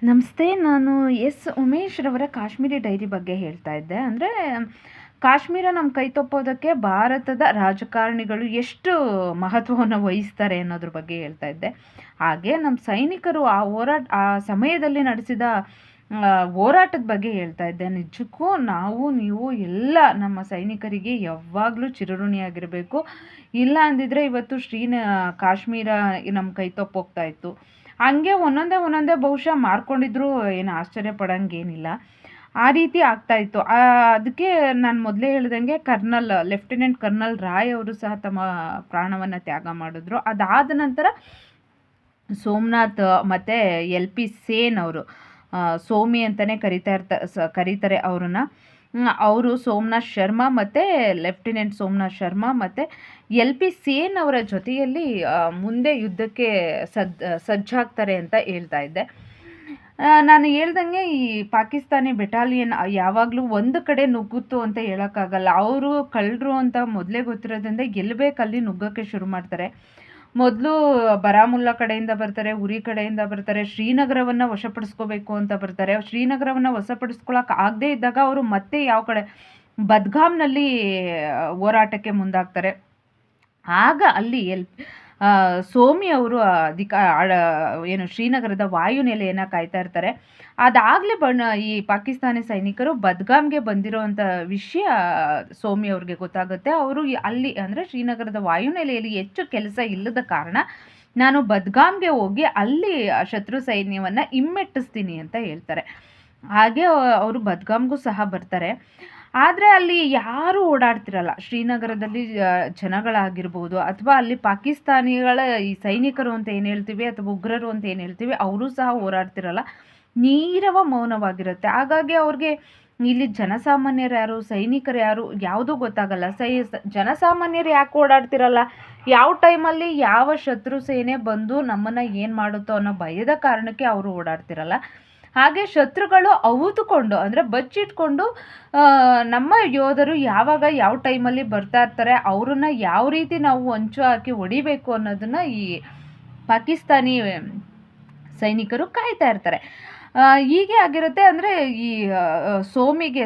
ನಮಸ್ತೆ. ನಾನು ಉಮೇಶ್ ರವರ ಕಾಶ್ಮೀರಿ ಡೈರಿ ಬಗ್ಗೆ ಹೇಳ್ತಾ ಇದ್ದೆ. ಅಂದರೆ ಕಾಶ್ಮೀರ ನಮ್ಮ ಕೈ ತಪ್ಪೋದಕ್ಕೆ ಭಾರತದ ರಾಜಕಾರಣಿಗಳು ಎಷ್ಟು ಮಹತ್ವವನ್ನು ವಹಿಸ್ತಾರೆ ಅನ್ನೋದ್ರ ಬಗ್ಗೆ ಹೇಳ್ತಾ ಇದ್ದೆ. ಹಾಗೆ ನಮ್ಮ ಸೈನಿಕರು ಆ ಸಮಯದಲ್ಲಿ ನಡೆಸಿದ ಹೋರಾಟದ ಬಗ್ಗೆ ಹೇಳ್ತಾ ಇದ್ದೆ. ನಿಜಕ್ಕೂ ನೀವು ಎಲ್ಲ ನಮ್ಮ ಸೈನಿಕರಿಗೆ ಯಾವಾಗಲೂ ಚಿರಋಣಿಯಾಗಿರಬೇಕು. ಇಲ್ಲ ಅಂದಿದ್ರೆ ಇವತ್ತು ಕಾಶ್ಮೀರ ನಮ್ಮ ಕೈ ತಪ್ಪೋಗ್ತಾ ಇತ್ತು. ಹಂಗೆ ಒಂದೊಂದೇ ಬಹುಶಃ ಮಾರ್ಕೊಂಡಿದ್ರು ಏನು ಆಶ್ಚರ್ಯ ಪಡೋಂಗೇನಿಲ್ಲ. ಆ ರೀತಿ ಆಗ್ತಾಯಿತ್ತು. ಅದಕ್ಕೆ ನಾನು ಮೊದಲೇ ಹೇಳ್ದಂಗೆ ಲೆಫ್ಟಿನೆಂಟ್ ಕರ್ನಲ್ ರಾಯ್ ಅವರು ಸಹ ತಮ್ಮ ಪ್ರಾಣವನ್ನು ತ್ಯಾಗ ಮಾಡಿದ್ರು. ಅದಾದ ನಂತರ ಸೋಮನಾಥ್ ಮತ್ತು LP ಸೇನ್ ಅವರು, ಸೋಮಿ ಅಂತಲೇ ಕರೀತಾರೆ ಅವ್ರನ್ನ. ಅವರು ಸೋಮನಾಥ್ ಶರ್ಮಾ ಮತ್ತು ಲೆಫ್ಟಿನೆಂಟ್ ಸೋಮನಾಥ್ ಶರ್ಮಾ ಮತ್ತು LP ಸೇನ್ ಅವರ ಜೊತೆಯಲ್ಲಿ ಮುಂದೆ ಯುದ್ಧಕ್ಕೆ ಸಜ್ಜಾಗ್ತಾರೆ ಅಂತ ಹೇಳ್ತಾ ಇದ್ದೆ. ನಾನು ಹೇಳ್ದಂಗೆ ಈ ಪಾಕಿಸ್ತಾನಿ ಬೆಟಾಲಿಯನ್ ಯಾವಾಗಲೂ ಒಂದು ಕಡೆ ನುಗ್ಗುತ್ತು ಅಂತ ಹೇಳೋಕ್ಕಾಗಲ್ಲ. ಅವರು ಕಳ್ಳರು ಅಂತ ಮೊದಲೇ ಗೊತ್ತಿರೋದ್ರಿಂದ ಎಲ್ಲಿ ಬೇಕಲ್ಲಿ ನುಗ್ಗೋಕ್ಕೆ ಶುರು ಮಾಡ್ತಾರೆ. ಮೊದಲು ಬಾರಾಮುಲ್ಲಾ ಕಡೆಯಿಂದ ಬರ್ತಾರೆ, ಉರಿ ಕಡೆಯಿಂದ ಬರ್ತಾರೆ, ಶ್ರೀನಗರವನ್ನು ವಶಪಡಿಸ್ಕೋಬೇಕು ಅಂತ ಬರ್ತಾರೆ. ಶ್ರೀನಗರವನ್ನು ವಶಪಡಿಸ್ಕೊಳಕ್ಕೆ ಆಗದೇ ಇದ್ದಾಗ ಅವರು ಮತ್ತೆ ಯಾವ ಕಡೆ ಬದ್ಗಾಮ್ನಲ್ಲಿ ಹೋರಾಟಕ್ಕೆ ಮುಂದಾಗ್ತಾರೆ. ಆಗ ಅಲ್ಲಿ ಸೋಮಿ ಅವರು ಶ್ರೀನಗರದ ವಾಯುನೆಲೆಯನ್ನು ಕಾಯ್ತಾ ಇರ್ತಾರೆ. ಅದಾಗಲೇ ಈ ಪಾಕಿಸ್ತಾನಿ ಸೈನಿಕರು ಬದ್ಗಾಮ್ಗೆ ಬಂದಿರೋವಂಥ ವಿಷಯ ಸೋಮಿ ಅವ್ರಿಗೆ ಗೊತ್ತಾಗುತ್ತೆ. ಅವರು ಅಲ್ಲಿ ಅಂದರೆ ಶ್ರೀನಗರದ ವಾಯುನೆಲೆಯಲ್ಲಿ ಹೆಚ್ಚು ಕೆಲಸ ಇಲ್ಲದ ಕಾರಣ ನಾನು ಬದ್ಗಾಮ್ಗೆ ಹೋಗಿ ಅಲ್ಲಿ ಶತ್ರು ಸೈನ್ಯವನ್ನು ಹಿಮ್ಮೆಟ್ಟಿಸ್ತೀನಿ ಅಂತ ಹೇಳ್ತಾರೆ. ಹಾಗೆ ಅವರು ಬದ್ಗಾಮ್ಗೂ ಸಹ ಬರ್ತಾರೆ. ಆದರೆ ಅಲ್ಲಿ ಯಾರೂ ಓಡಾಡ್ತಿರಲ್ಲ. ಶ್ರೀನಗರದಲ್ಲಿ ಜನಗಳಾಗಿರ್ಬೋದು ಅಥವಾ ಅಲ್ಲಿ ಪಾಕಿಸ್ತಾನಿಗಳ ಈ ಸೈನಿಕರು ಅಂತ ಏನು ಹೇಳ್ತೀವಿ ಅಥವಾ ಉಗ್ರರು ಅಂತ ಏನು ಹೇಳ್ತೀವಿ, ಅವರು ಸಹ ಓಡಾಡ್ತಿರಲ್ಲ. ನೀರವ ಮೌನವಾಗಿರುತ್ತೆ. ಹಾಗಾಗಿ ಅವ್ರಿಗೆ ಇಲ್ಲಿ ಜನಸಾಮಾನ್ಯರು ಯಾರು, ಸೈನಿಕರು ಯಾರು ಯಾವುದೂ ಗೊತ್ತಾಗಲ್ಲ. ಜನಸಾಮಾನ್ಯರು ಯಾಕೆ ಓಡಾಡ್ತಿರಲ್ಲ, ಯಾವ ಟೈಮಲ್ಲಿ ಯಾವ ಶತ್ರು ಸೇನೆ ಬಂದು ನಮ್ಮನ್ನು ಏನು ಮಾಡುತ್ತೋ ಅನ್ನೋ ಭಯದ ಕಾರಣಕ್ಕೆ ಅವರು ಓಡಾಡ್ತಿರಲ್ಲ. ಹಾಗೆ ಶತ್ರುಗಳು ಅವತುಕೊಂಡು ಅಂದರೆ ಬಚ್ಚಿಟ್ಕೊಂಡು ನಮ್ಮ ಯೋಧರು ಯಾವಾಗ ಯಾವ ಟೈಮಲ್ಲಿ ಬರ್ತಾ ಇರ್ತಾರೆ, ಅವ್ರನ್ನ ಯಾವ ರೀತಿ ನಾವು ಹೊಂಚು ಹಾಕಿ ಹೊಡಿಬೇಕು ಅನ್ನೋದನ್ನು ಈ ಪಾಕಿಸ್ತಾನಿ ಸೈನಿಕರು ಕಾಯ್ತಾ ಇರ್ತಾರೆ. ಹೀಗೆ ಆಗಿರುತ್ತೆ. ಅಂದರೆ ಈ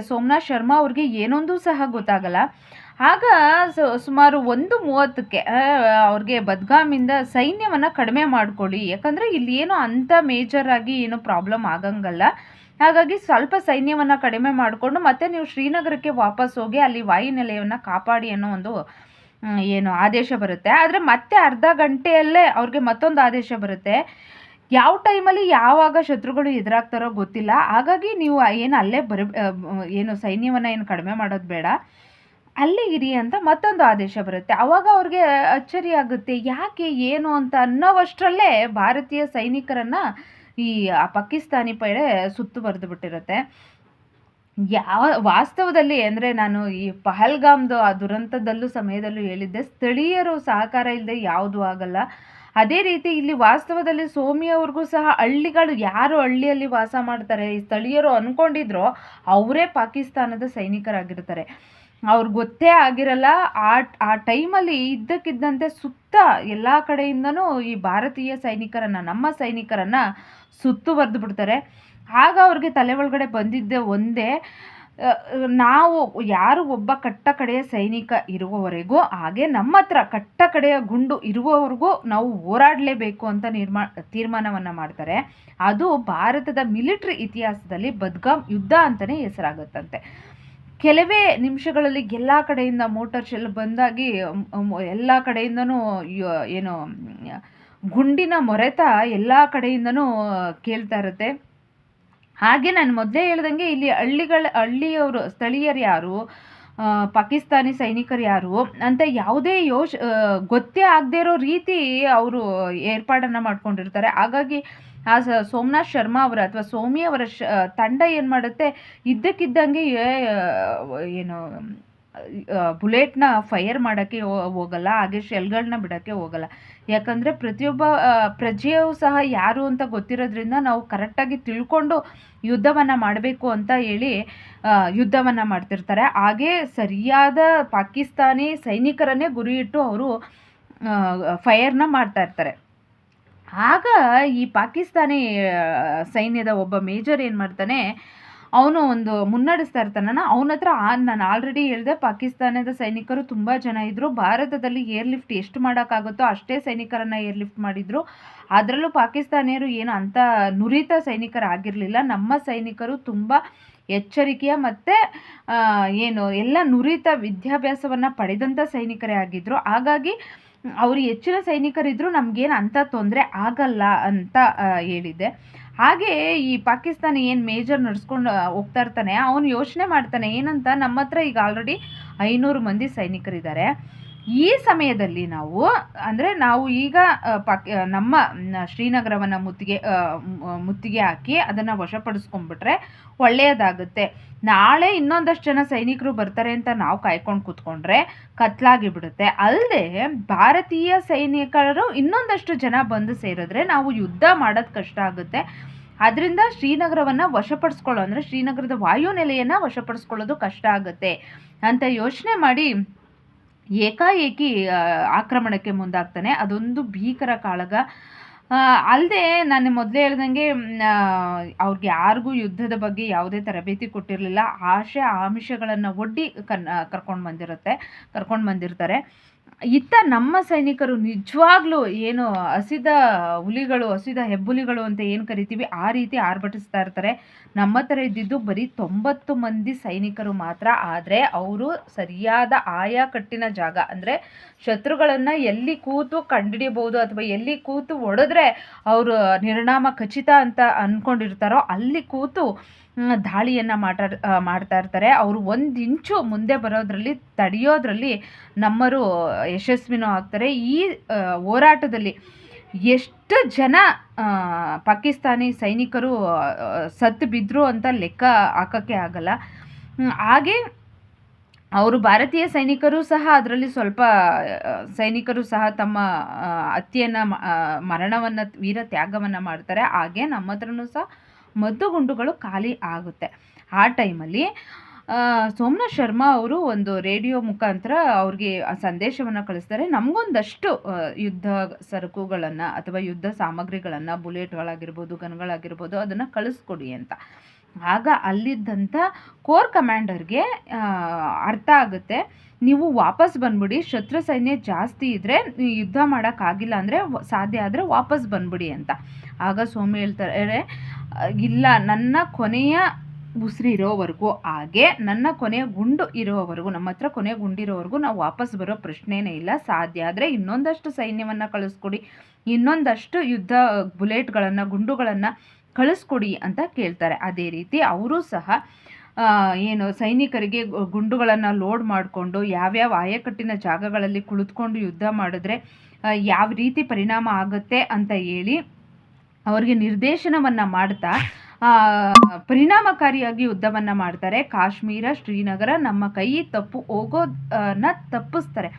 ಸೋಮನಾಥ್ ಶರ್ಮಾ ಅವ್ರಿಗೆ ಏನೊಂದು ಸಹ ಗೊತ್ತಾಗಲ್ಲ. ಆಗ ಸುಮಾರು 1:30ಕ್ಕೆ ಅವ್ರಿಗೆ ಬದ್ಗಾಮಿಂದ ಸೈನ್ಯವನ್ನು ಕಡಿಮೆ ಮಾಡ್ಕೊಳ್ಳಿ, ಯಾಕಂದರೆ ಇಲ್ಲಿ ಏನೋ ಅಂಥ ಮೇಜರಾಗಿ ಏನೋ ಪ್ರಾಬ್ಲಮ್ ಆಗಂಗಲ್ಲ. ಹಾಗಾಗಿ ಸ್ವಲ್ಪ ಸೈನ್ಯವನ್ನು ಕಡಿಮೆ ಮಾಡಿಕೊಂಡು ಮತ್ತೆ ನೀವು ಶ್ರೀನಗರಕ್ಕೆ ವಾಪಸ್ ಹೋಗಿ ಅಲ್ಲಿ ವಾಯುನೆಲೆಯನ್ನು ಕಾಪಾಡಿ ಅನ್ನೋ ಒಂದು ಆದೇಶ ಬರುತ್ತೆ. ಆದರೆ ಮತ್ತೆ ಅರ್ಧ ಗಂಟೆಯಲ್ಲೇ ಅವ್ರಿಗೆ ಮತ್ತೊಂದು ಆದೇಶ ಬರುತ್ತೆ. ಯಾವ ಟೈಮಲ್ಲಿ ಯಾವಾಗ ಶತ್ರುಗಳು ಎದುರಾಗ್ತಾರೋ ಗೊತ್ತಿಲ್ಲ. ಹಾಗಾಗಿ ನೀವು ಅಲ್ಲೇ ಸೈನ್ಯವನ್ನು ಏನು ಕಡಿಮೆ ಮಾಡೋದು ಬೇಡ, ಅಲ್ಲಿ ಇರಿ ಅಂತ ಮತ್ತೊಂದು ಆದೇಶ ಬರುತ್ತೆ. ಆವಾಗ ಅವ್ರಿಗೆ ಅಚ್ಚರಿ ಆಗುತ್ತೆ, ಯಾಕೆ ಏನು ಅಂತ ಅನ್ನೋವಷ್ಟರಲ್ಲೇ ಭಾರತೀಯ ಸೈನಿಕರನ್ನು ಪಾಕಿಸ್ತಾನಿ ಪಡೆ ಸುತ್ತುವರೆದು ಬಿಟ್ಟಿರುತ್ತೆ. ವಾಸ್ತವದಲ್ಲಿ ಅಂದರೆ ನಾನು ಈ ಪಹಲ್ಗಾಮ್ದು ಆ ದುರಂತದಲ್ಲೂ ಸಮಯದಲ್ಲೂ ಹೇಳಿದ್ದೆ, ಸ್ಥಳೀಯರು ಸಹಕಾರ ಇಲ್ಲದೆ ಯಾವುದೂ ಆಗಲ್ಲ. ಅದೇ ರೀತಿ ಇಲ್ಲಿ ವಾಸ್ತವದಲ್ಲಿ ಸೋಮಿ ಅವ್ರಿಗೂ ಸಹ ಹಳ್ಳಿಗಳು ಯಾರು ಹಳ್ಳಿಯಲ್ಲಿ ವಾಸ ಮಾಡ್ತಾರೆ, ಈ ಸ್ಥಳೀಯರು ಅಂದ್ಕೊಂಡಿದ್ರೋ ಅವರೇ ಪಾಕಿಸ್ತಾನದ ಸೈನಿಕರಾಗಿರ್ತಾರೆ. ಅವ್ರಿಗೆ ಗೊತ್ತೇ ಆಗಿರಲ್ಲ. ಆ ಟೈಮಲ್ಲಿ ಇದ್ದಕ್ಕಿದ್ದಂತೆ ಸುತ್ತ ಎಲ್ಲ ಕಡೆಯಿಂದನೂ ಈ ಭಾರತೀಯ ಸೈನಿಕರನ್ನು, ನಮ್ಮ ಸೈನಿಕರನ್ನು ಸುತ್ತುವರೆದು ಬಿಡ್ತಾರೆ. ಆಗ ಅವ್ರಿಗೆ ತಲೆ ಒಳಗಡೆ ಬಂದಿದ್ದೆ ಒಂದೇ, ನಾವು ಯಾರು ಒಬ್ಬ ಕಟ್ಟ ಕಡೆಯ ಸೈನಿಕ ಇರುವವರೆಗೂ, ಹಾಗೆ ನಮ್ಮ ಹತ್ರ ಕಟ್ಟ ಕಡೆಯ ಗುಂಡು ಇರುವವರೆಗೂ ನಾವು ಹೋರಾಡಲೇಬೇಕು ಅಂತ ತೀರ್ಮಾನವನ್ನು ಮಾಡ್ತಾರೆ. ಅದು ಭಾರತದ ಮಿಲಿಟ್ರಿ ಇತಿಹಾಸದಲ್ಲಿ ಬದ್ಗಾಮ್ ಯುದ್ಧ ಅಂತಲೇ ಹೆಸರಾಗುತ್ತಂತೆ. ಕೆಲವೇ ನಿಮಿಷಗಳಲ್ಲಿ ಎಲ್ಲ ಕಡೆಯಿಂದ ಮೋಟಾರ್ ಶೆಲ್ ಬಂದಾಗಿ ಎಲ್ಲ ಕಡೆಯಿಂದನೂ ಗುಂಡಿನ ಮೊರೆತ ಎಲ್ಲ ಕಡೆಯಿಂದನೂ ಕೇಳ್ತಾ ಇರುತ್ತೆ. ಹಾಗೆ ನಾನು ಮೊದಲೇ ಹೇಳ್ದಂಗೆ ಇಲ್ಲಿ ಹಳ್ಳಿಯವರು, ಸ್ಥಳೀಯರು ಯಾರು, ಪಾಕಿಸ್ತಾನಿ ಸೈನಿಕರು ಯಾರು ಅಂತ ಯಾವುದೇ ಗೊತ್ತೇ ಆಗದೇ ಇರೋ ರೀತಿ ಅವರು ಏರ್ಪಾಡನ್ನು ಮಾಡ್ಕೊಂಡಿರ್ತಾರೆ. ಹಾಗಾಗಿ ಆ ಸೋಮನಾಥ್ ಶರ್ಮಾ ಅವರ ಅಥವಾ ಸೋಮಿ ಅವರ ತಂಡ ಏನು ಮಾಡುತ್ತೆ, ಇದ್ದಕ್ಕಿದ್ದಂಗೆ ಬುಲೆಟ್ನ ಫೈರ್ ಮಾಡೋಕ್ಕೆ ಹೋಗಲ್ಲ, ಹಾಗೆ ಶೆಲ್ಗಳನ್ನ ಬಿಡೋಕ್ಕೆ ಹೋಗಲ್ಲ. ಯಾಕಂದರೆ ಪ್ರತಿಯೊಬ್ಬ ಪ್ರಜೆಯೂ ಸಹ ಯಾರು ಅಂತ ಗೊತ್ತಿರೋದ್ರಿಂದ ನಾವು ಕರೆಕ್ಟಾಗಿ ತಿಳ್ಕೊಂಡು ಯುದ್ಧವನ್ನು ಮಾಡಬೇಕು ಅಂತ ಹೇಳಿ ಯುದ್ಧವನ್ನು ಮಾಡ್ತಿರ್ತಾರೆ. ಹಾಗೇ ಸರಿಯಾದ ಪಾಕಿಸ್ತಾನಿ ಸೈನಿಕರನ್ನೇ ಗುರಿಯಿಟ್ಟು ಅವರು ಫೈರ್ನ ಮಾಡ್ತಾ ಇರ್ತಾರೆ. ಆಗ ಈ ಪಾಕಿಸ್ತಾನಿ ಸೈನ್ಯದ ಒಬ್ಬ ಮೇಜರ್ ಏನು ಮಾಡ್ತಾನೆ, ಅವನು ಒಂದು ಮುನ್ನಡೆಸ್ತಾ ಇರ್ತಾನಲ್ಲ, ಅವನ ಹತ್ರ ನಾನು ಆಲ್ರೆಡಿ ಹೇಳಿದೆ, ಪಾಕಿಸ್ತಾನದ ಸೈನಿಕರು ತುಂಬ ಜನ ಇದ್ದರು. ಭಾರತದಲ್ಲಿ ಏರ್ ಲಿಫ್ಟ್ ಎಷ್ಟು ಮಾಡೋಕ್ಕಾಗುತ್ತೋ ಅಷ್ಟೇ ಸೈನಿಕರನ್ನು ಏರ್ ಲಿಫ್ಟ್ ಮಾಡಿದರು. ಅದರಲ್ಲೂ ಪಾಕಿಸ್ತಾನಿಯರು ಏನು ಅಂಥ ನುರಿತ ಸೈನಿಕರಾಗಿರಲಿಲ್ಲ. ನಮ್ಮ ಸೈನಿಕರು ತುಂಬ ಎಚ್ಚರಿಕೆಯ ಮತ್ತು ಏನು ಎಲ್ಲ ನುರಿತ ವಿದ್ಯಾಭ್ಯಾಸವನ್ನು ಪಡೆದಂಥ ಸೈನಿಕರೇ ಆಗಿದ್ದರು. ಹಾಗಾಗಿ ಅವರು ಹೆಚ್ಚಿನ ಸೈನಿಕರಿದ್ದರೂ ನಮಗೇನು ಅಂಥ ತೊಂದರೆ ಆಗಲ್ಲ ಅಂತ ಹೇಳಿದ್ದೆ. ಹಾಗೆ ಈ ಪಾಕಿಸ್ತಾನಿ ಏನು ಮೇಜರ್ ನಡೆಸ್ಕೊಂಡು ಹೋಗ್ತಾ ಇರ್ತಾನೆ, ಅವನು ಯೋಚನೆ ಮಾಡ್ತಾನೆ ಏನಂತ, ನಮ್ಮ ಹತ್ರ ಈಗ ಆಲ್ರೆಡಿ 500 ಮಂದಿ ಸೈನಿಕರಿದ್ದಾರೆ. ಈ ಸಮಯದಲ್ಲಿ ನಾವು ಈಗ ನಮ್ಮ ಶ್ರೀನಗರವನ್ನು ಮುತ್ತಿಗೆ ಹಾಕಿ ಅದನ್ನು ವಶಪಡಿಸ್ಕೊಂಡ್ಬಿಟ್ರೆ ಒಳ್ಳೆಯದಾಗುತ್ತೆ. ನಾಳೆ ಇನ್ನೊಂದಷ್ಟು ಜನ ಸೈನಿಕರು ಬರ್ತಾರೆ ಅಂತ ನಾವು ಕಾಯ್ಕೊಂಡು ಕೂತ್ಕೊಂಡ್ರೆ ಕತ್ಲಾಗಿ ಬಿಡುತ್ತೆ. ಅಲ್ಲದೆ ಭಾರತೀಯ ಸೈನಿಕರು ಇನ್ನೊಂದಷ್ಟು ಜನ ಬಂದು ಸೇರಿದ್ರೆ ನಾವು ಯುದ್ಧ ಮಾಡೋದು ಕಷ್ಟ ಆಗುತ್ತೆ. ಅದರಿಂದ ಶ್ರೀನಗರವನ್ನು ಅಂದರೆ ಶ್ರೀನಗರದ ವಾಯುನೆಲೆಯನ್ನು ವಶಪಡಿಸ್ಕೊಳ್ಳೋದು ಕಷ್ಟ ಆಗುತ್ತೆ ಅಂತ ಯೋಚನೆ ಮಾಡಿ ಏಕಾಏಕಿ ಆಕ್ರಮಣಕ್ಕೆ ಮುಂದಾಗ್ತಾನೆ. ಅದೊಂದು ಭೀಕರ ಕಾಳಗ. ಅಲ್ಲದೆ ನಾನು ಮೊದಲೇ ಹೇಳ್ದಂಗೆ ಅವ್ರಿಗೆ ಯಾರಿಗೂ ಯುದ್ಧದ ಬಗ್ಗೆ ಯಾವುದೇ ತರಬೇತಿ ಕೊಟ್ಟಿರಲಿಲ್ಲ. ಆಮಿಷಗಳನ್ನು ಒಡ್ಡಿ ಕರ್ಕೊಂಡು ಬಂದಿರ್ತಾರೆ. ಇತ್ತ ನಮ್ಮ ಸೈನಿಕರು ನಿಜವಾಗ್ಲೂ ಏನು ಹಸಿದ ಹುಲಿಗಳು, ಹಸಿದ ಹೆಬ್ಬುಲಿಗಳು ಅಂತ ಏನು ಕರಿತೀವಿ, ಆ ರೀತಿ ಆರ್ಭಟಿಸ್ತಾ ಇರ್ತಾರೆ. ನಮ್ಮ ಹತ್ರ ಇದ್ದಿದ್ದು ಬರೀ 90 ಮಂದಿ ಸೈನಿಕರು ಮಾತ್ರ. ಆದರೆ ಅವರು ಸರಿಯಾದ ಆಯಾ ಕಟ್ಟಿನ ಜಾಗ, ಅಂದರೆ ಶತ್ರುಗಳನ್ನು ಎಲ್ಲಿ ಕೂತು ಕಂಡುಹಿಡಿಯಬಹುದು ಅಥವಾ ಎಲ್ಲಿ ಕೂತು ಹೊಡೆದ್ರೆ ಅವರು ನಿರ್ನಾಮ ಖಚಿತ ಅಂತ ಅಂದ್ಕೊಂಡಿರ್ತಾರೋ ಅಲ್ಲಿ ಕೂತು ದಾಳಿಯನ್ನು ಮಾಡ್ತಾ ಇರ್ತಾರೆ. ಅವರು 1 ಇಂಚು ಮುಂದೆ ಬರೋದ್ರಲ್ಲಿ ತಡೆಯೋದ್ರಲ್ಲಿ ನಮ್ಮರು ಯಶಸ್ವಿನೂ ಆಗ್ತಾರೆ. ಈ ಹೋರಾಟದಲ್ಲಿ ಎಷ್ಟು ಜನ ಪಾಕಿಸ್ತಾನಿ ಸೈನಿಕರು ಸತ್ತು ಬಿದ್ದರು ಅಂತ ಲೆಕ್ಕ ಹಾಕೋಕ್ಕೆ ಆಗಲ್ಲ. ಹಾಗೆ ಅವರು ಭಾರತೀಯ ಸೈನಿಕರು ಸಹ ಅದರಲ್ಲಿ ಸ್ವಲ್ಪ ಸೈನಿಕರು ಸಹ ತಮ್ಮ ಹತ್ಯೆಯನ್ನು ಮರಣವನ್ನು ವೀರ ತ್ಯಾಗವನ್ನು ಮಾಡ್ತಾರೆ. ಹಾಗೆ ನಮ್ಮ ಹತ್ರನೂ ಸಹ ಮದ್ದುಗುಂಡುಗಳು ಖಾಲಿ ಆಗುತ್ತೆ. ಆ ಟೈಮಲ್ಲಿ ಸೋಮನಾಥ್ ಶರ್ಮಾ ಅವರು ಒಂದು ರೇಡಿಯೋ ಮುಖಾಂತರ ಅವ್ರಿಗೆ ಆ ಸಂದೇಶವನ್ನು ಕಳಿಸ್ತಾರೆ, ನಮಗೊಂದಷ್ಟು ಯುದ್ಧ ಸರಕುಗಳನ್ನು ಅಥವಾ ಯುದ್ಧ ಸಾಮಗ್ರಿಗಳನ್ನು, ಬುಲೆಟ್ಗಳಾಗಿರ್ಬೋದು, ಗನ್ಗಳಾಗಿರ್ಬೋದು, ಅದನ್ನು ಕಳಿಸ್ಕೊಡಿ ಅಂತ. ಆಗ ಅಲ್ಲಿದ್ದಂಥ ಕೋರ್ ಕಮಾಂಡರ್ಗೆ ಅರ್ಥ ಆಗುತ್ತೆ, ನೀವು ವಾಪಸ್ ಬಂದ್ಬಿಡಿ, ಶತ್ರು ಸೈನ್ಯ ಜಾಸ್ತಿ ಇದ್ದರೆ ಯುದ್ಧ ಮಾಡೋಕ್ಕಾಗಿಲ್ಲ ಅಂದರೆ ಸಾಧ್ಯ ಆದರೆ ವಾಪಸ್ ಬಂದ್ಬಿಡಿ ಅಂತ. ಆಗ ಸೋಮಿ ಹೇಳ್ತಾರೆ, ಇಲ್ಲ, ನನ್ನ ಕೊನೆಯ ಉಸಿರು ಇರೋವರೆಗೂ, ಹಾಗೆ ನನ್ನ ಕೊನೆಯ ಗುಂಡು ಇರೋವರೆಗೂ, ನಮ್ಮ ಹತ್ರ ಕೊನೆಯ ಗುಂಡಿರೋವರೆಗೂ ನಾವು ವಾಪಸ್ ಬರೋ ಪ್ರಶ್ನೆನೇ ಇಲ್ಲ. ಸಾಧ್ಯ ಆದರೆ ಇನ್ನೊಂದಷ್ಟು ಸೈನ್ಯವನ್ನು ಕಳಿಸ್ಕೊಡಿ, ಇನ್ನೊಂದಷ್ಟು ಯುದ್ಧ ಬುಲೆಟ್ಗಳನ್ನು, ಗುಂಡುಗಳನ್ನು ಕಳಿಸ್ಕೊಡಿ ಅಂತ ಕೇಳ್ತಾರೆ. ಅದೇ ರೀತಿ ಅವರು ಸಹ ಏನು ಸೈನಿಕರಿಗೆ ಗುಂಡುಗಳನ್ನು ಲೋಡ್ ಮಾಡಿಕೊಂಡು ಯಾವ್ಯಾವ ಆಯಕಟ್ಟಿನ ಜಾಗಗಳಲ್ಲಿ ಕುಳಿತುಕೊಂಡು ಯುದ್ಧ ಮಾಡಿದ್ರೆ ಯಾವ ರೀತಿ ಪರಿಣಾಮ ಆಗುತ್ತೆ ಅಂತ ಹೇಳಿ ಅವರಿಗೆ ನಿರ್ದೇಶನವನ್ನು ಮಾಡ್ತಾ ಪರಿಣಾಮಕಾರಿಯಾಗಿ ಯುದ್ಧವನ್ನು ಮಾಡ್ತಾರೆ. ಕಾಶ್ಮೀರ, ಶ್ರೀನಗರ ನಮ್ಮ ಕೈ ತಪ್ಪು ಹೋಗೋದನ್ನ ತಪ್ಪಿಸ್ತಾರೆ.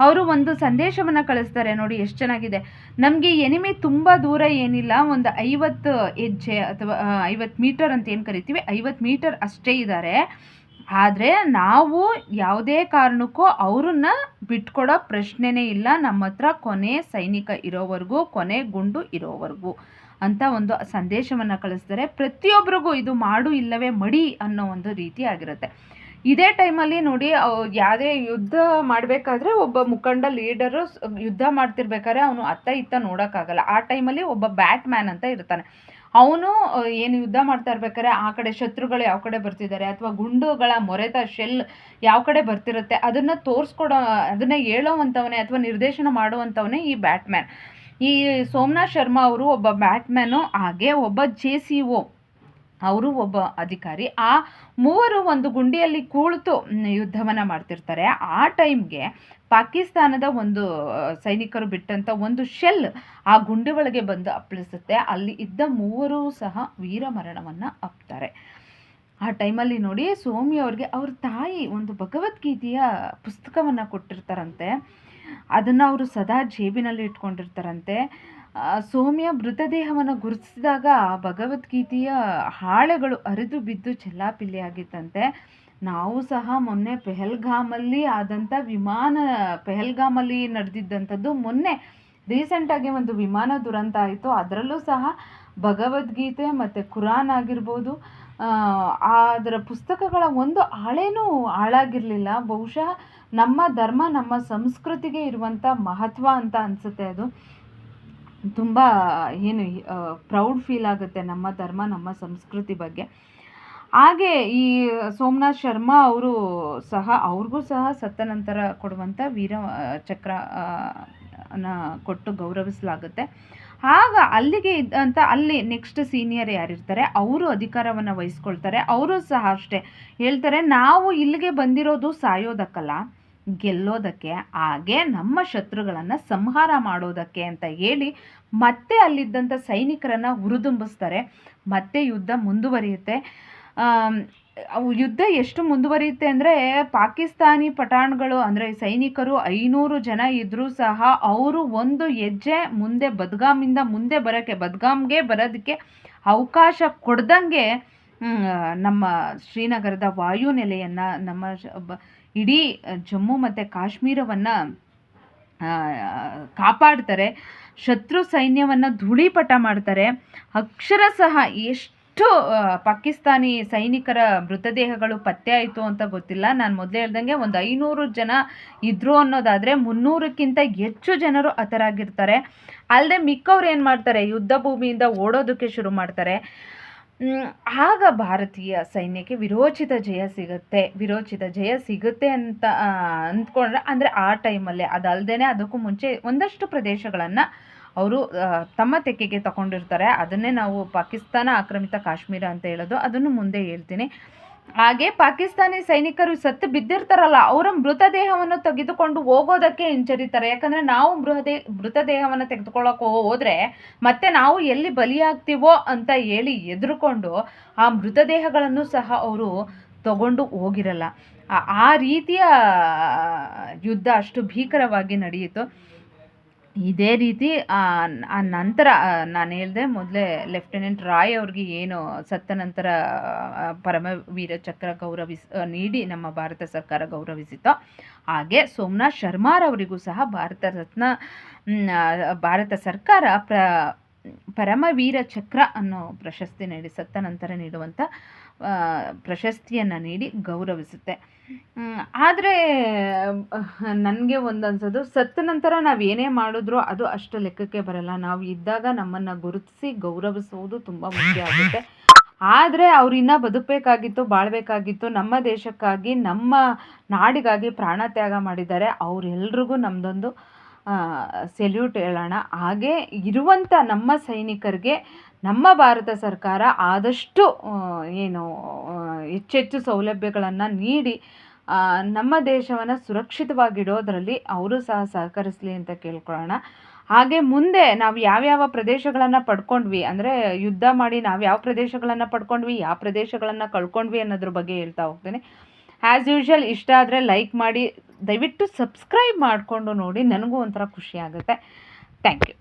ಅವರು ಒಂದು ಸಂದೇಶವನ್ನು ಕಳಿಸ್ತಾರೆ, ನೋಡಿ ಎಷ್ಟು ಚೆನ್ನಾಗಿದೆ. ನಮಗೆ ಎನಿಮಿ ತುಂಬ ದೂರ ಏನಿಲ್ಲ, ಒಂದು 50 ಹೆಜ್ಜೆ ಅಥವಾ 50 ಮೀಟರ್ ಅಂತ ಏನು ಕರಿತೀವಿ, 50 ಮೀಟರ್ ಅಷ್ಟೇ ಇದ್ದಾರೆ. ಆದರೆ ನಾವು ಯಾವುದೇ ಕಾರಣಕ್ಕೂ ಅವ್ರನ್ನ ಬಿಟ್ಕೊಡೋ ಪ್ರಶ್ನೆನೇ ಇಲ್ಲ, ನಮ್ಮ ಹತ್ರ ಕೊನೆ ಸೈನಿಕ ಇರೋವರೆಗೂ, ಕೊನೆ ಗುಂಡು ಇರೋವರೆಗೂ ಅಂತ ಒಂದು ಸಂದೇಶವನ್ನು ಕಳಿಸ್ತಾರೆ. ಪ್ರತಿಯೊಬ್ಬರಿಗೂ ಇದು ಮಾಡು ಇಲ್ಲವೇ ಮಡಿ ಅನ್ನೋ ಒಂದು ರೀತಿ ಆಗಿರುತ್ತೆ. ಇದೇ ಟೈಮಲ್ಲಿ ನೋಡಿ, ಯಾವುದೇ ಯುದ್ಧ ಮಾಡಬೇಕಾದ್ರೆ ಒಬ್ಬ ಮುಖಂಡ ಲೀಡರು ಯುದ್ಧ ಮಾಡ್ತಿರ್ಬೇಕಾದ್ರೆ ಅವನು ಅತ್ತ ಇತ್ತ ನೋಡೋಕ್ಕಾಗಲ್ಲ. ಆ ಟೈಮಲ್ಲಿ ಒಬ್ಬ ಬ್ಯಾಟ್ಮ್ಯಾನ್ ಅಂತ ಇರ್ತಾನೆ. ಅವನು ಏನು ಯುದ್ಧ ಮಾಡ್ತಾ ಇರ್ಬೇಕಾದ್ರೆ ಆ ಕಡೆ ಶತ್ರುಗಳು ಯಾವ ಕಡೆ ಬರ್ತಿದ್ದಾರೆ ಅಥವಾ ಗುಂಡುಗಳ ಮೊರೆತ ಶೆಲ್ ಯಾವ ಕಡೆ ಬರ್ತಿರುತ್ತೆ ಅದನ್ನು ಅದನ್ನು ಹೇಳೋವಂಥವನೇ ಅಥವಾ ನಿರ್ದೇಶನ ಮಾಡುವಂಥವನೇ ಈ ಬ್ಯಾಟ್ಮ್ಯಾನ್. ಈ ಸೋಮನಾಥ್ ಶರ್ಮಾ ಅವರು ಒಬ್ಬ ಬ್ಯಾಟ್ಮ್ಯಾನು, ಹಾಗೆ ಒಬ್ಬ JCO ಅವರು ಒಬ್ಬ ಅಧಿಕಾರಿ. ಆ ಮೂವರು ಒಂದು ಗುಂಡಿಯಲ್ಲಿ ಕುಳಿತು ಯುದ್ಧವನ್ನು ಮಾಡ್ತಿರ್ತಾರೆ. ಆ ಟೈಮ್ಗೆ ಪಾಕಿಸ್ತಾನದ ಒಂದು ಸೈನಿಕರು ಬಿಟ್ಟಂಥ ಒಂದು ಶೆಲ್ ಆ ಗುಂಡಿ ಒಳಗೆ ಬಂದು ಅಪ್ಪಳಿಸುತ್ತೆ. ಅಲ್ಲಿ ಇದ್ದ ಮೂವರು ಸಹ ವೀರಮರಣವನ್ನು ಅಪ್ತಾರೆ. ಆ ಟೈಮಲ್ಲಿ ನೋಡಿ, ಸೋಮಿ ಅವ್ರಿಗೆ ಅವ್ರ ತಾಯಿ ಒಂದು ಭಗವದ್ಗೀತೆಯ ಪುಸ್ತಕವನ್ನು ಕೊಟ್ಟಿರ್ತಾರಂತೆ. ಅದನ್ನು ಅವರು ಸದಾ ಜೇಬಿನಲ್ಲಿ ಇಟ್ಕೊಂಡಿರ್ತಾರಂತೆ. ಸೋಮಿಯ ಮೃತದೇಹವನ್ನು ಗುರುತಿಸಿದಾಗ ಭಗವದ್ಗೀತೆಯ ಹಾಳೆಗಳು ಹರಿದು ಬಿದ್ದು ಚೆಲ್ಲಾಪಿಲ್ಲಿ ಆಗಿತ್ತಂತೆ. ನಾವು ಸಹ ಮೊನ್ನೆ ಪೆಹಲ್ಗಾಮಲ್ಲಿ ನಡೆದಿದ್ದಂಥದ್ದು ಮೊನ್ನೆ ರೀಸೆಂಟಾಗಿ ಒಂದು ವಿಮಾನ ದುರಂತ ಆಯಿತು. ಅದರಲ್ಲೂ ಸಹ ಭಗವದ್ಗೀತೆ ಮತ್ತು ಕುರಾನ್ ಆಗಿರ್ಬೋದು, ಅದರ ಪುಸ್ತಕಗಳ ಒಂದು ಹಾಳೇನೂ ಹಾಳಾಗಿರಲಿಲ್ಲ. ಬಹುಶಃ ನಮ್ಮ ಧರ್ಮ, ನಮ್ಮ ಸಂಸ್ಕೃತಿಗೆ ಇರುವಂಥ ಮಹತ್ವ ಅಂತ ಅನಿಸುತ್ತೆ ಅದು. ತುಂಬ ಏನು ಪ್ರೌಡ್ ಫೀಲ್ ಆಗುತ್ತೆ ನಮ್ಮ ಧರ್ಮ, ನಮ್ಮ ಸಂಸ್ಕೃತಿ ಬಗ್ಗೆ. ಹಾಗೆ ಈ ಸೋಮನಾಥ್ ಶರ್ಮಾ ಅವರು ಸಹ, ಅವ್ರಿಗೂ ಸಹ ಸತ್ತ ನಂತರ ಕೊಡುವಂಥ ವೀರ ಚಕ್ರ ನ ಕೊಟ್ಟು ಗೌರವಿಸಲಾಗುತ್ತೆ. ಆಗ ಅಲ್ಲಿಗೆ ಇದ್ದಂಥ ಅಲ್ಲಿ ನೆಕ್ಸ್ಟ್ ಸೀನಿಯರ್ ಯಾರಿರ್ತಾರೆ ಅವರು ಅಧಿಕಾರವನ್ನು ವಹಿಸ್ಕೊಳ್ತಾರೆ. ಅವರು ಸಹ ಅಷ್ಟೇ ಹೇಳ್ತಾರೆ, ನಾವು ಇಲ್ಲಿಗೆ ಬಂದಿರೋದು ಸಾಯೋದಕ್ಕಲ್ಲ, ಗೆಲ್ಲೋದಕ್ಕೆ, ಹಾಗೆ ನಮ್ಮ ಶತ್ರುಗಳನ್ನು ಸಂಹಾರ ಮಾಡೋದಕ್ಕೆ ಅಂತ ಹೇಳಿ ಮತ್ತೆ ಅಲ್ಲಿದ್ದಂಥ ಸೈನಿಕರನ್ನು ಹುರಿದುಂಬಿಸ್ತಾರೆ. ಮತ್ತೆ ಯುದ್ಧ ಮುಂದುವರಿಯುತ್ತೆ. ಯುದ್ಧ ಎಷ್ಟು ಮುಂದುವರಿಯುತ್ತೆ ಅಂದರೆ, ಪಾಕಿಸ್ತಾನಿ ಪಠಾಣ್ಗಳು ಅಂದರೆ ಸೈನಿಕರು 500 ಜನ ಇದ್ದರೂ ಸಹ ಅವರು ಒಂದು ಹೆಜ್ಜೆ ಮುಂದೆ ಬದ್ಗಾಮಿಂದ ಮುಂದೆ ಬದ್ಗಾಮ್ಗೆ ಬರೋದಕ್ಕೆ ಅವಕಾಶ ಕೊಡ್ದಂಗೆ ನಮ್ಮ ಶ್ರೀನಗರದ ವಾಯುನೆಲೆಯನ್ನು, ನಮ್ಮ ಇಡೀ ಜಮ್ಮು ಮತ್ತು ಕಾಶ್ಮೀರವನ್ನು ಕಾಪಾಡ್ತಾರೆ. ಶತ್ರು ಸೈನ್ಯವನ್ನು ಧೂಳೀಪಟ ಮಾಡ್ತಾರೆ. ಅಕ್ಷರಶಃ ಎಷ್ಟು ಪಾಕಿಸ್ತಾನಿ ಸೈನಿಕರ ಮೃತದೇಹಗಳು ಪತ್ತೆ ಆಯಿತು ಅಂತ ಗೊತ್ತಿಲ್ಲ. ನಾನು ಮೊದಲೇ ಹೇಳ್ದಂಗೆ ಒಂದು 500 ಜನ ಇದ್ದರು ಅನ್ನೋದಾದರೆ 300ಕ್ಕಿಂತ ಹೆಚ್ಚು ಜನರು ಹತರಾಗಿರ್ತಾರೆ. ಅಲ್ಲದೆ ಮಿಕ್ಕವ್ರು ಏನು ಮಾಡ್ತಾರೆ, ಯುದ್ಧ ಭೂಮಿಯಿಂದ ಓಡೋದಕ್ಕೆ ಶುರು ಮಾಡ್ತಾರೆ. ಆಗ ಭಾರತೀಯ ಸೈನ್ಯಕ್ಕೆ ವಿರೋಚಿತ ಜಯ ಸಿಗುತ್ತೆ ಅಂತ ಅಂದ್ಕೊಂಡ್ರೆ, ಅಂದರೆ ಆ ಟೈಮಲ್ಲೇ, ಅದಲ್ಲದೆ ಅದಕ್ಕೂ ಮುಂಚೆ ಒಂದಷ್ಟು ಪ್ರದೇಶಗಳನ್ನು ಅವರು ತಮ್ಮ ತೆಕ್ಕೆಗೆ ತಗೊಂಡಿರ್ತಾರೆ. ಅದನ್ನೇ ನಾವು ಪಾಕಿಸ್ತಾನ ಆಕ್ರಮಿತ ಕಾಶ್ಮೀರ ಅಂತ ಹೇಳೋದು, ಅದನ್ನು ಮುಂದೆ ಹೇಳ್ತೀನಿ. ಹಾಗೆ ಪಾಕಿಸ್ತಾನಿ ಸೈನಿಕರು ಸತ್ತು ಬಿದ್ದಿರ್ತಾರಲ್ಲ, ಅವರ ಮೃತದೇಹವನ್ನು ತೆಗೆದುಕೊಂಡು ಹೋಗೋದಕ್ಕೆ ಹಿಂಜರಿತಾರೆ. ಯಾಕಂದರೆ ನಾವು ಮೃತದೇಹವನ್ನು ತೆಗೆದುಕೊಳ್ಳೋಕೆ ಹೋದರೆ ಮತ್ತೆ ನಾವು ಎಲ್ಲಿ ಬಲಿಯಾಗ್ತೀವೋ ಅಂತ ಹೇಳಿ ಹೆದರ್ಕೊಂಡು ಆ ಮೃತದೇಹಗಳನ್ನು ಸಹ ಅವರು ತಗೊಂಡು ಹೋಗಿರಲ್ಲ. ಆ ರೀತಿಯ ಯುದ್ಧ ಅಷ್ಟು ಭೀಕರವಾಗಿ ನಡೆಯಿತು. ಇದೇ ರೀತಿ ಆ ನಂತರ ನಾನು ಹೇಳಿದೆ ಮೊದಲೇ, ಲೆಫ್ಟಿನೆಂಟ್ ರಾಯ್ ಅವ್ರಿಗೆ ಏನು ಸತ್ತ ನಂತರ ಪರಮವೀರ ಚಕ್ರ ನೀಡಿ ನಮ್ಮ ಭಾರತ ಸರ್ಕಾರ ಗೌರವಿಸಿತೋ, ಹಾಗೆ ಸೋಮನಾಥ್ ಶರ್ಮಾರವರಿಗೂ ಸಹ ಭಾರತ ಸರ್ಕಾರ ಪರಮವೀರ ಚಕ್ರ ಅನ್ನೋ ಪ್ರಶಸ್ತಿ ನೀಡಿ, ಸತ್ತ ನಂತರ ನೀಡುವಂಥ ಪ್ರಶಸ್ತಿಯನ್ನು ನೀಡಿ ಗೌರವಿಸುತ್ತೆ. ಆದರೆ ನನಗೆ ಒಂದು ಅನ್ಸೋದು, ಸತ್ತ ನಂತರ ನಾವು ಏನೇ ಮಾಡಿದ್ರೂ ಅದು ಅಷ್ಟು ಲೆಕ್ಕಕ್ಕೆ ಬರಲ್ಲ. ನಾವು ಇದ್ದಾಗ ನಮ್ಮನ್ನು ಗುರುತಿಸಿ ಗೌರವಿಸುವುದು ತುಂಬ ಮುಖ್ಯ ಆಗುತ್ತೆ. ಆದರೆ ಅವ್ರು ಇನ್ನೂ ಬದುಕಬೇಕಾಗಿತ್ತು, ಬಾಳಬೇಕಾಗಿತ್ತು, ನಮ್ಮ ದೇಶಕ್ಕಾಗಿ, ನಮ್ಮ ನಾಡಿಗಾಗಿ ಪ್ರಾಣ ತ್ಯಾಗ ಮಾಡಿದ್ದಾರೆ. ಅವರೆಲ್ರಿಗೂ ನಮ್ಮದೊಂದು ಸೆಲ್ಯೂಟ್ ಹೇಳೋಣ. ಹಾಗೆ ಇರುವಂಥ ನಮ್ಮ ಸೈನಿಕರಿಗೆ ನಮ್ಮ ಭಾರತ ಸರ್ಕಾರ ಆದಷ್ಟು ಹೆಚ್ಚೆಚ್ಚು ಸೌಲಭ್ಯಗಳನ್ನು ನೀಡಿ ನಮ್ಮ ದೇಶವನ್ನು ಸುರಕ್ಷಿತವಾಗಿಡೋದರಲ್ಲಿ ಅವರು ಸಹ ಸಹಕರಿಸಲಿ ಅಂತ ಕೇಳ್ಕೊಳ್ಳೋಣ. ಹಾಗೆ ಮುಂದೆ ನಾವು ಯಾವ್ಯಾವ ಪ್ರದೇಶಗಳನ್ನು ಪಡ್ಕೊಂಡ್ವಿ, ಅಂದರೆ ಯುದ್ಧ ಮಾಡಿ ನಾವು ಯಾವ ಪ್ರದೇಶಗಳನ್ನು ಪಡ್ಕೊಂಡ್ವಿ, ಯಾವ ಪ್ರದೇಶಗಳನ್ನು ಕಳ್ಕೊಂಡ್ವಿ ಅನ್ನೋದ್ರ ಬಗ್ಗೆ ಹೇಳ್ತಾ ಹೋಗ್ತೀನಿ. ಆ್ಯಸ್ ಯೂಶ್ವಲ್ ಇಷ್ಟ ಆದರೆ ಲೈಕ್ ಮಾಡಿ, ದಯವಿಟ್ಟು ಸಬ್ಸ್ಕ್ರೈಬ್ ಮಾಡಿಕೊಂಡು ನೋಡಿ, ನನಗೂ ಒಂಥರ ಖುಷಿ ಆಗುತ್ತೆ. Thank you.